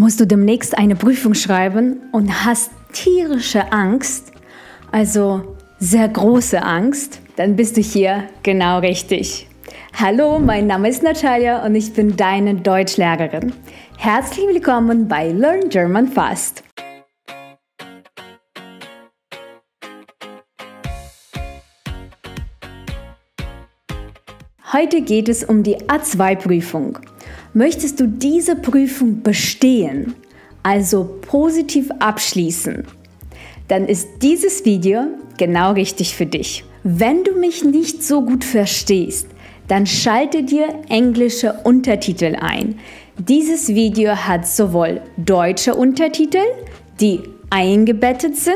Musst du demnächst eine Prüfung schreiben und hast tierische Angst, also sehr große Angst, dann bist du hier genau richtig. Hallo, mein Name ist Natalia und ich bin deine Deutschlehrerin. Herzlich willkommen bei Learn German Fast. Heute geht es um die A2-Prüfung. Möchtest du diese Prüfung bestehen, also positiv abschließen, dann ist dieses Video genau richtig für dich. Wenn du mich nicht so gut verstehst, dann schalte dir englische Untertitel ein. Dieses Video hat sowohl deutsche Untertitel, die eingebettet sind,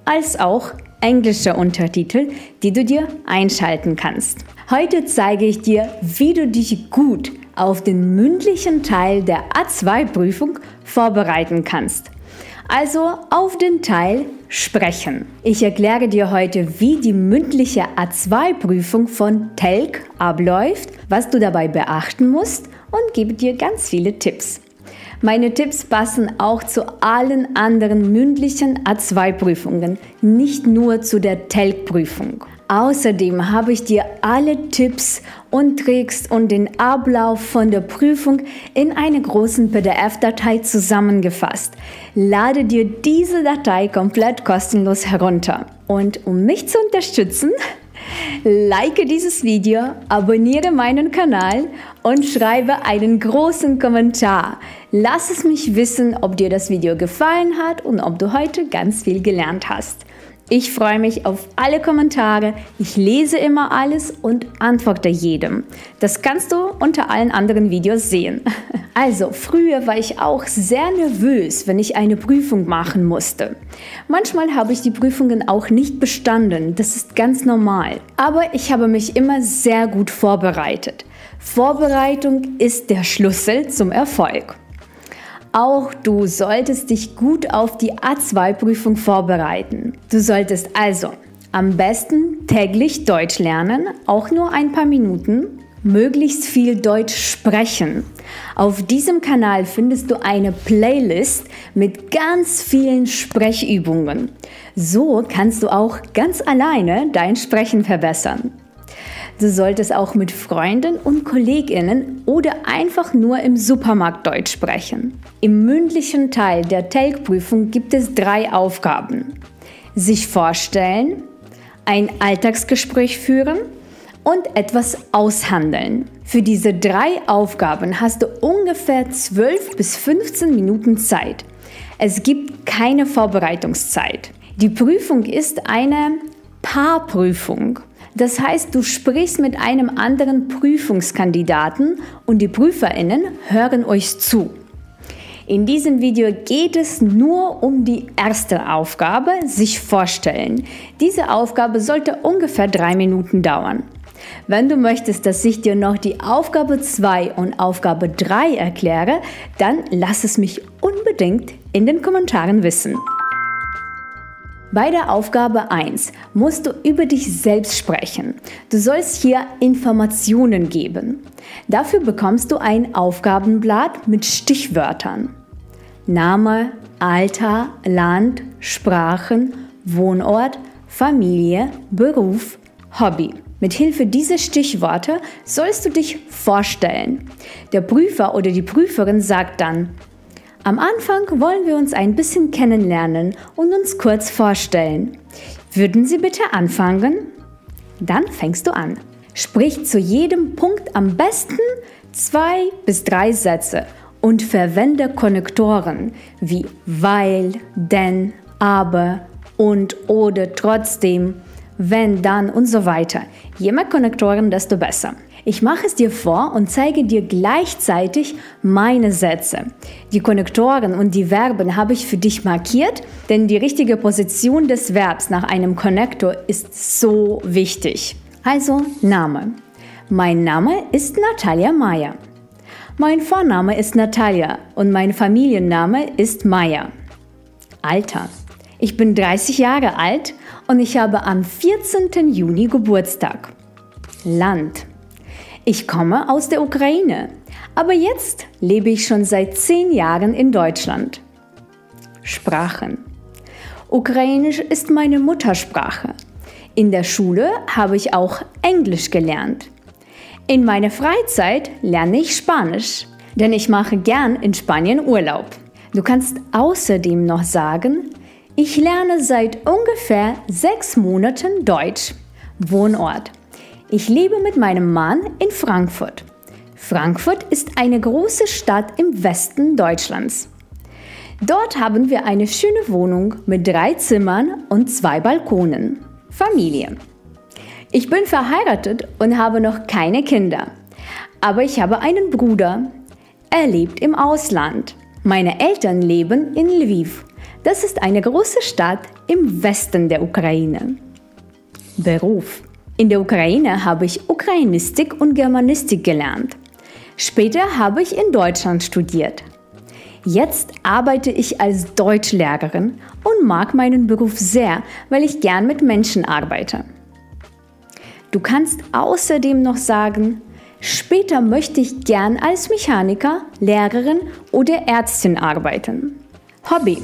als auch englische Untertitel, die du dir einschalten kannst. Heute zeige ich dir, wie du dich gut auf den mündlichen Teil der A2-Prüfung vorbereiten kannst. Also auf den Teil Sprechen. Ich erkläre dir heute, wie die mündliche A2-Prüfung von TELC abläuft, was du dabei beachten musst und gebe dir ganz viele Tipps. Meine Tipps passen auch zu allen anderen mündlichen A2-Prüfungen, nicht nur zu der TELC-Prüfung. Außerdem habe ich dir alle Tipps und Tricks und den Ablauf von der Prüfung in einer großen PDF-Datei zusammengefasst. Lade dir diese Datei komplett kostenlos herunter. Und um mich zu unterstützen, like dieses Video, abonniere meinen Kanal und schreibe einen großen Kommentar. Lass es mich wissen, ob dir das Video gefallen hat und ob du heute ganz viel gelernt hast. Ich freue mich auf alle Kommentare, ich lese immer alles und antworte jedem. Das kannst du unter allen anderen Videos sehen. Also, früher war ich auch sehr nervös, wenn ich eine Prüfung machen musste. Manchmal habe ich die Prüfungen auch nicht bestanden, das ist ganz normal. Aber ich habe mich immer sehr gut vorbereitet. Vorbereitung ist der Schlüssel zum Erfolg. Auch du solltest dich gut auf die A2-Prüfung vorbereiten. Du solltest also am besten täglich Deutsch lernen, auch nur ein paar Minuten, möglichst viel Deutsch sprechen. Auf diesem Kanal findest du eine Playlist mit ganz vielen Sprechübungen. So kannst du auch ganz alleine dein Sprechen verbessern. Du solltest auch mit Freunden und KollegInnen oder einfach nur im Supermarkt Deutsch sprechen. Im mündlichen Teil der TELC-Prüfung gibt es 3 Aufgaben. Sich vorstellen, ein Alltagsgespräch führen und etwas aushandeln. Für diese 3 Aufgaben hast du ungefähr 12 bis 15 Minuten Zeit. Es gibt keine Vorbereitungszeit. Die Prüfung ist eine Paarprüfung. Das heißt, du sprichst mit einem anderen Prüfungskandidaten und die PrüferInnen hören euch zu. In diesem Video geht es nur um die erste Aufgabe, sich vorstellen. Diese Aufgabe sollte ungefähr 3 Minuten dauern. Wenn du möchtest, dass ich dir noch die Aufgabe 2 und Aufgabe 3 erkläre, dann lass es mich unbedingt in den Kommentaren wissen. Bei der Aufgabe 1 musst du über dich selbst sprechen. Du sollst hier Informationen geben. Dafür bekommst du ein Aufgabenblatt mit Stichwörtern. Name, Alter, Land, Sprachen, Wohnort, Familie, Beruf, Hobby. Mit Hilfe dieser Stichworte sollst du dich vorstellen. Der Prüfer oder die Prüferin sagt dann: Am Anfang wollen wir uns ein bisschen kennenlernen und uns kurz vorstellen. Würden Sie bitte anfangen? Dann fängst du an. Sprich zu jedem Punkt am besten 2 bis 3 Sätze und verwende Konnektoren wie weil, denn, aber, und, oder, trotzdem, wenn, dann und so weiter. Je mehr Konnektoren, desto besser. Ich mache es dir vor und zeige dir gleichzeitig meine Sätze. Die Konnektoren und die Verben habe ich für dich markiert, denn die richtige Position des Verbs nach einem Konnektor ist so wichtig. Also Name. Mein Name ist Natalia Meyer. Mein Vorname ist Natalia und mein Familienname ist Meyer. Alter. Ich bin 30 Jahre alt und ich habe am 14. Juni Geburtstag. Land. Ich komme aus der Ukraine, Aber jetzt lebe ich schon seit 10 Jahren in Deutschland. Sprachen. Ukrainisch ist meine Muttersprache. In der Schule habe ich auch Englisch gelernt. In meiner Freizeit lerne ich Spanisch, denn ich mache gern in Spanien Urlaub. Du kannst außerdem noch sagen, ich lerne seit ungefähr 6 Monaten Deutsch. Wohnort. Ich lebe mit meinem Mann in Frankfurt. Frankfurt ist eine große Stadt im Westen Deutschlands. Dort haben wir eine schöne Wohnung mit 3 Zimmern und 2 Balkonen. Familie. Ich bin verheiratet und habe noch keine Kinder. Aber ich habe einen Bruder. Er lebt im Ausland. Meine Eltern leben in Lviv. Das ist eine große Stadt im Westen der Ukraine. Beruf. In der Ukraine habe ich Ukrainistik und Germanistik gelernt. Später habe ich in Deutschland studiert. Jetzt arbeite ich als Deutschlehrerin und mag meinen Beruf sehr, weil ich gern mit Menschen arbeite. Du kannst außerdem noch sagen, später möchte ich gern als Mechaniker, Lehrerin oder Ärztin arbeiten. Hobby.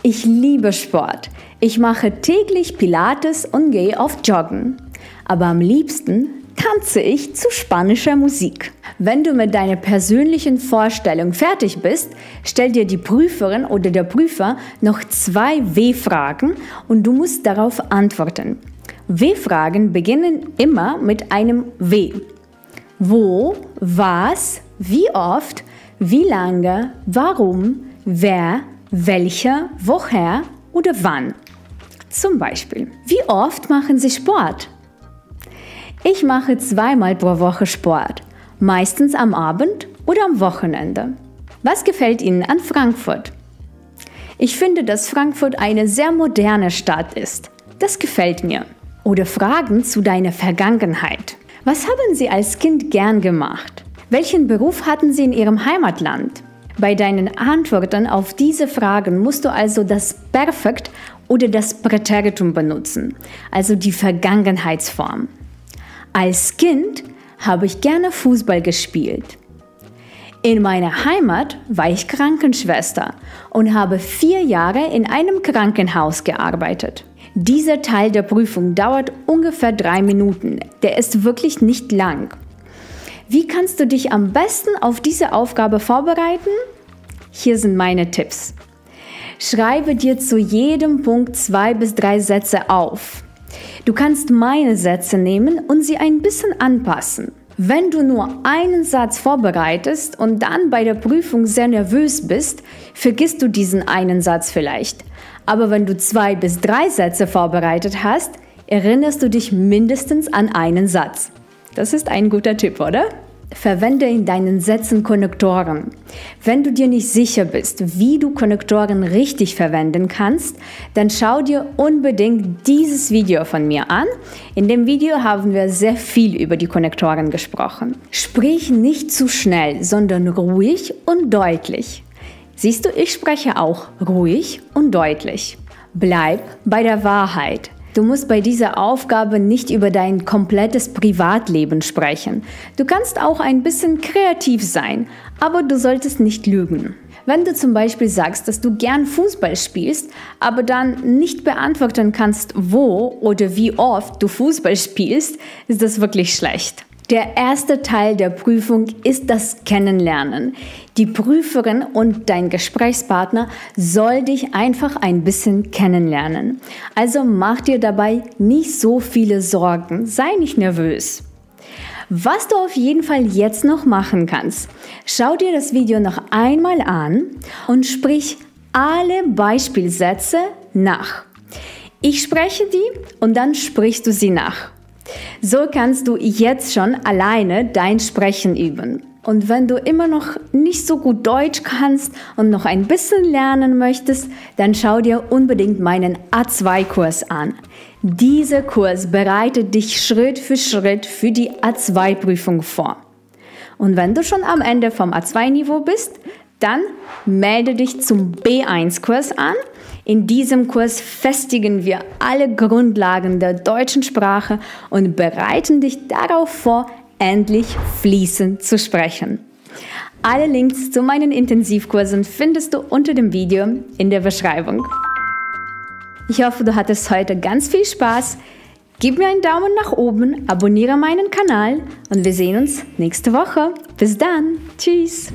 Ich liebe Sport. Ich mache täglich Pilates und gehe oft joggen. Aber am liebsten tanze ich zu spanischer Musik. Wenn du mit deiner persönlichen Vorstellung fertig bist, stell dir die Prüferin oder der Prüfer noch 2 W-Fragen und du musst darauf antworten. W-Fragen beginnen immer mit einem W. Wo, was, wie oft, wie lange, warum, wer, welcher, woher oder wann. Zum Beispiel, wie oft machen Sie Sport? Ich mache 2-mal pro Woche Sport, meistens am Abend oder am Wochenende. Was gefällt Ihnen an Frankfurt? Ich finde, dass Frankfurt eine sehr moderne Stadt ist. Das gefällt mir. Oder Fragen zu deiner Vergangenheit. Was haben Sie als Kind gern gemacht? Welchen Beruf hatten Sie in Ihrem Heimatland? Bei deinen Antworten auf diese Fragen musst du also das Perfekt oder das Präteritum benutzen, also die Vergangenheitsform. Als Kind habe ich gerne Fußball gespielt. In meiner Heimat war ich Krankenschwester und habe 4 Jahre in einem Krankenhaus gearbeitet. Dieser Teil der Prüfung dauert ungefähr 3 Minuten. Der ist wirklich nicht lang. Wie kannst du dich am besten auf diese Aufgabe vorbereiten? Hier sind meine Tipps. Schreibe dir zu jedem Punkt 2 bis 3 Sätze auf. Du kannst meine Sätze nehmen und sie ein bisschen anpassen. Wenn du nur einen Satz vorbereitest und dann bei der Prüfung sehr nervös bist, vergisst du diesen einen Satz vielleicht. Aber wenn du 2 bis 3 Sätze vorbereitet hast, erinnerst du dich mindestens an einen Satz. Das ist ein guter Tipp, oder? Verwende in deinen Sätzen Konnektoren. Wenn du dir nicht sicher bist, wie du Konnektoren richtig verwenden kannst, dann schau dir unbedingt dieses Video von mir an. In dem Video haben wir sehr viel über die Konnektoren gesprochen. Sprich nicht zu schnell, sondern ruhig und deutlich. Siehst du, ich spreche auch ruhig und deutlich. Bleib bei der Wahrheit. Du musst bei dieser Aufgabe nicht über dein komplettes Privatleben sprechen. Du kannst auch ein bisschen kreativ sein, aber du solltest nicht lügen. Wenn du zum Beispiel sagst, dass du gern Fußball spielst, aber dann nicht beantworten kannst, wo oder wie oft du Fußball spielst, ist das wirklich schlecht. Der erste Teil der Prüfung ist das Kennenlernen. Die Prüferin und dein Gesprächspartner soll dich einfach ein bisschen kennenlernen. Also mach dir dabei nicht so viele Sorgen, sei nicht nervös. Was du auf jeden Fall jetzt noch machen kannst, schau dir das Video noch einmal an und sprich alle Beispielsätze nach. Ich spreche die und dann sprichst du sie nach. So kannst du jetzt schon alleine dein Sprechen üben. Und wenn du immer noch nicht so gut Deutsch kannst und noch ein bisschen lernen möchtest, dann schau dir unbedingt meinen A2-Kurs an. Dieser Kurs bereitet dich Schritt für Schritt für die A2-Prüfung vor. Und wenn du schon am Ende vom A2-Niveau bist, dann melde dich zum B1-Kurs an. In diesem Kurs festigen wir alle Grundlagen der deutschen Sprache und bereiten dich darauf vor, endlich fließend zu sprechen. Alle Links zu meinen Intensivkursen findest du unter dem Video in der Beschreibung. Ich hoffe, du hattest heute ganz viel Spaß. Gib mir einen Daumen nach oben, abonniere meinen Kanal und wir sehen uns nächste Woche. Bis dann. Tschüss.